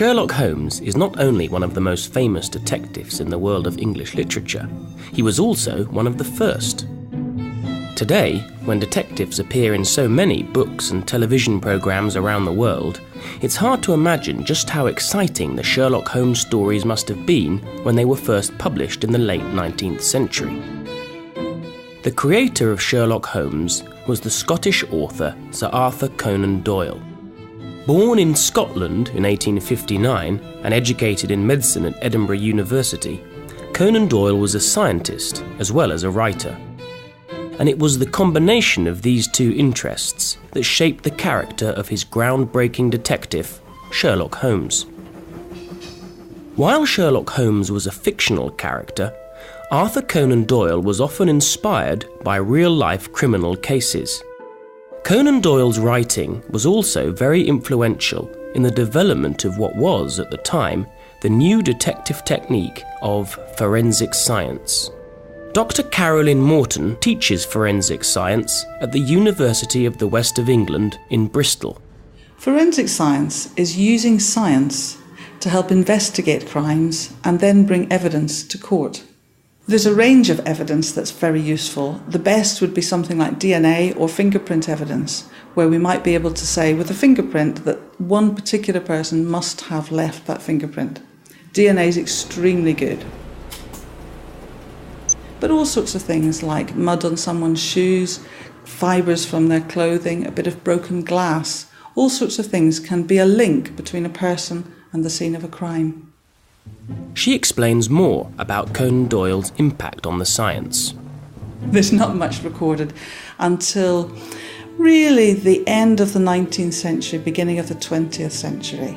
Sherlock Holmes is not only one of the most famous detectives in the world of English literature, he was also one of the first. Today, when detectives appear in so many books and television programs around the world, it's hard to imagine just how exciting the Sherlock Holmes stories must have been when they were first published in the late 19th century. The creator of Sherlock Holmes was the Scottish author Sir Arthur Conan Doyle. Born in Scotland in 1859 and educated in medicine at Edinburgh University, Conan Doyle was a scientist as well as a writer. And it was the combination of these two interests that shaped the character of his groundbreaking detective, Sherlock Holmes. While Sherlock Holmes was a fictional character, Arthur Conan Doyle was often inspired by real-life criminal cases. Conan Doyle's writing was also very influential in the development of what was, at the time, the new detective technique of forensic science. Dr. Caroline Morton teaches forensic science at the University of the West of England in Bristol. Forensic science is using science to help investigate crimes and then bring evidence to court. There's a range of evidence that's very useful. The best would be something like DNA or fingerprint evidence, where we might be able to say with a fingerprint that one particular person must have left that fingerprint. DNA is extremely good. But all sorts of things like mud on someone's shoes, fibres from their clothing, a bit of broken glass, all sorts of things can be a link between a person and the scene of a crime. She explains more about Conan Doyle's impact on the science. There's not much recorded until really the end of the 19th century, beginning of the 20th century.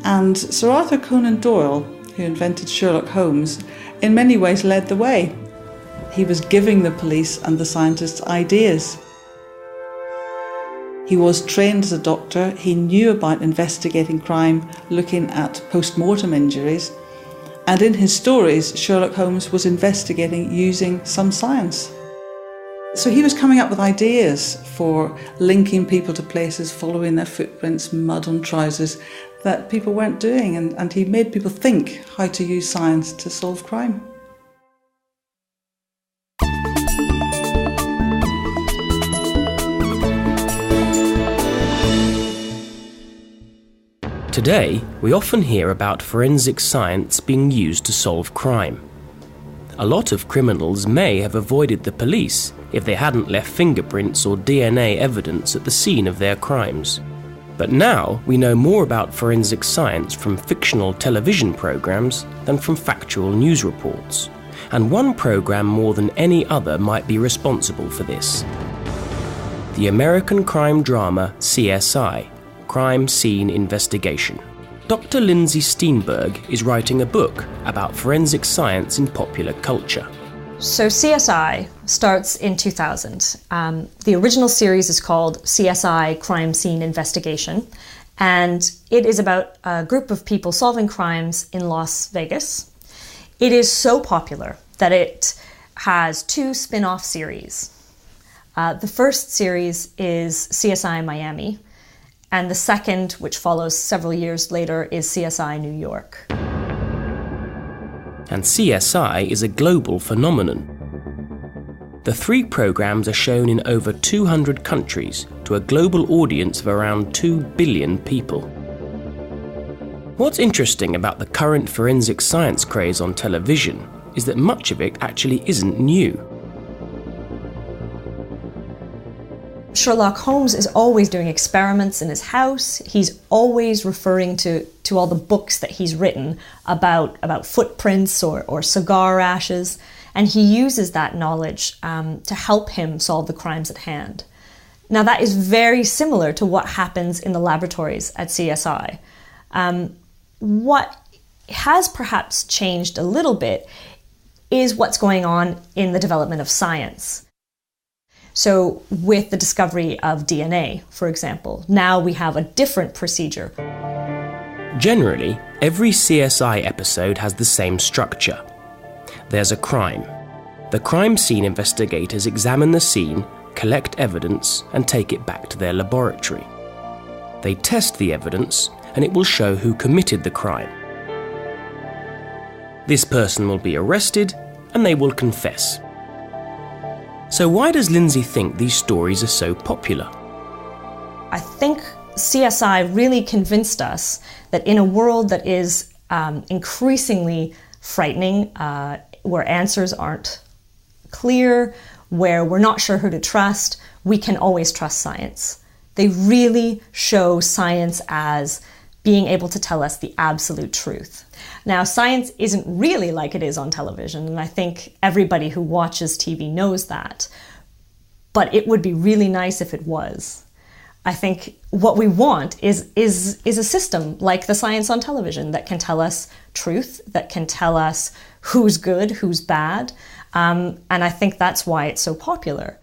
And Sir Arthur Conan Doyle, who invented Sherlock Holmes, in many ways led the way. He was giving the police and the scientists ideas. He was trained as a doctor. He knew about investigating crime, looking at post-mortem injuries. And in his stories, Sherlock Holmes was investigating using some science. So he was coming up with ideas for linking people to places, following their footprints, mud on trousers, that people weren't doing. And he made people think how to use science to solve crime. Today, we often hear about forensic science being used to solve crime. A lot of criminals may have avoided the police if they hadn't left fingerprints or DNA evidence at the scene of their crimes. But now we know more about forensic science from fictional television programs than from factual news reports. And one program more than any other might be responsible for this. The American crime drama CSI, Crime Scene Investigation. Dr. Lindsay Steenberg is writing a book about forensic science in popular culture. So CSI starts in 2000. The original series is called CSI Crime Scene Investigation, and it is about a group of people solving crimes in Las Vegas. It is so popular that it has 2 spin-off series. The first series is CSI Miami, and the second, which follows several years later, is CSI New York. And CSI is a global phenomenon. The 3 programs are shown in over 200 countries to a global audience of around 2 billion people. What's interesting about the current forensic science craze on television is that much of it actually isn't new. Sherlock Holmes is always doing experiments in his house. He's always referring to all the books that he's written about footprints or cigar ashes, and he uses that knowledge to help him solve the crimes at hand. Now that is very similar to what happens in the laboratories at CSI. What has perhaps changed a little bit is what's going on in the development of science. So with the discovery of DNA, for example, now we have a different procedure. Generally, every CSI episode has the same structure. There's a crime. The crime scene investigators examine the scene, collect evidence, and take it back to their laboratory. They test the evidence and it will show who committed the crime. This person will be arrested, and they will confess. So why does Lindsay think these stories are so popular? I think CSI really convinced us that in a world that is increasingly frightening, where answers aren't clear, where we're not sure who to trust, we can always trust science. They really show science as being able to tell us the absolute truth. Now, science isn't really like it is on television, and I think everybody who watches TV knows that. But it would be really nice if it was. I think what we want is a system like the science on television that can tell us truth, that can tell us who's good, who's bad, and I think that's why it's so popular.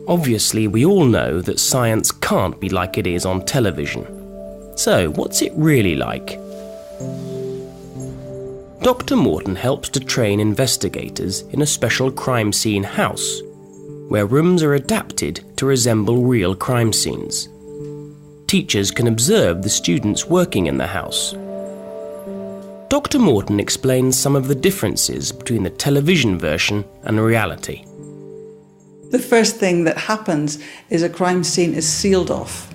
Obviously, we all know that science can't be like it is on television. So, what's it really like? Dr. Morton helps to train investigators in a special crime scene house, where rooms are adapted to resemble real crime scenes. Teachers can observe the students working in the house. Dr. Morton explains some of the differences between the television version and reality. The first thing that happens is a crime scene is sealed off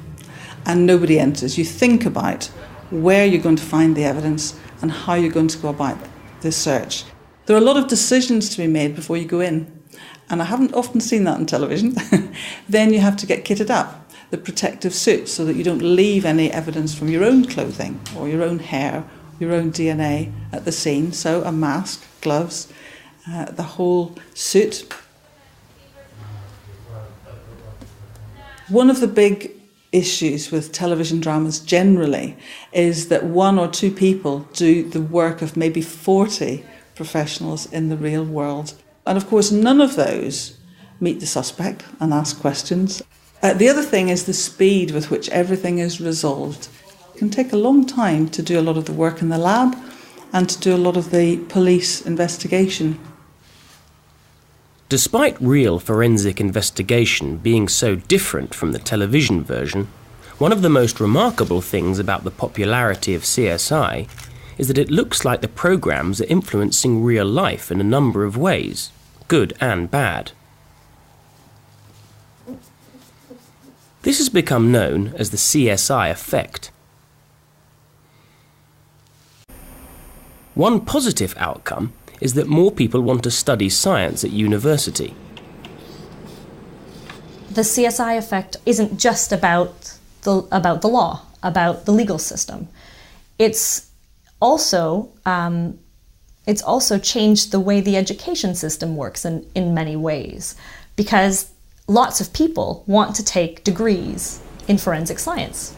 and nobody enters. You think about where you're going to find the evidence and how you're going to go about the search. There are a lot of decisions to be made before you go in, and I haven't often seen that on television. Then you have to get kitted up, the protective suit, so that you don't leave any evidence from your own clothing or your own hair, your own DNA at the scene. So a mask, gloves, the whole suit. One of the big issues with television dramas generally is that one or two people do the work of maybe 40 professionals in the real world. And of course, none of those meet the suspect and ask questions. The other thing is the speed with which everything is resolved. It can take a long time to do a lot of the work in the lab and to do a lot of the police investigation. Despite real forensic investigation being so different from the television version, one of the most remarkable things about the popularity of CSI is that it looks like the programs are influencing real life in a number of ways, good and bad. This has become known as the CSI effect. One positive outcome is that more people want to study science at university. The CSI effect isn't just about the law, about the legal system. It's also changed the way the education system works in many ways, because lots of people want to take degrees in forensic science.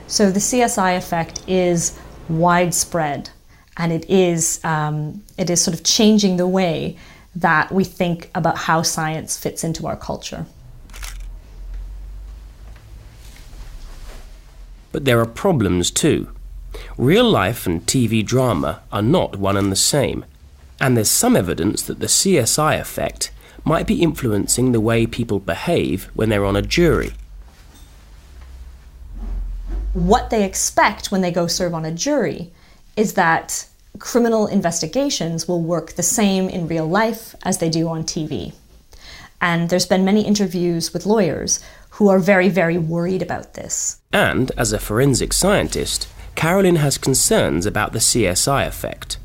So the CSI effect is widespread. And it is sort of changing the way that we think about how science fits into our culture. But there are problems too. Real life and TV drama are not one and the same, and there's some evidence that the CSI effect might be influencing the way people behave when they're on a jury. What they expect when they go serve on a jury is that criminal investigations will work the same in real life as they do on TV. And there's been many interviews with lawyers who are very, very worried about this. And as a forensic scientist, Carolyn has concerns about the CSI effect.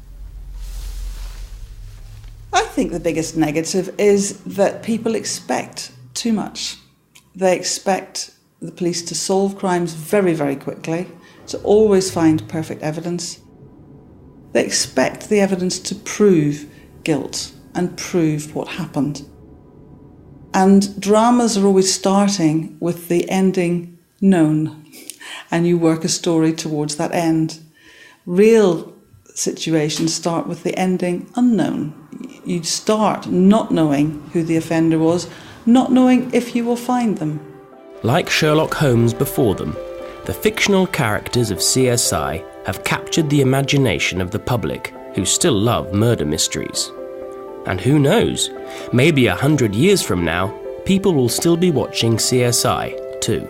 I think the biggest negative is that people expect too much. They expect the police to solve crimes very, very quickly, to always find perfect evidence. They expect the evidence to prove guilt and prove what happened. And dramas are always starting with the ending known, and you work a story towards that end. Real situations start with the ending unknown. You start not knowing who the offender was, not knowing if you will find them. Like Sherlock Holmes before them, the fictional characters of CSI have captured the imagination of the public who still love murder mysteries. And who knows, maybe 100 years from now, people will still be watching CSI too.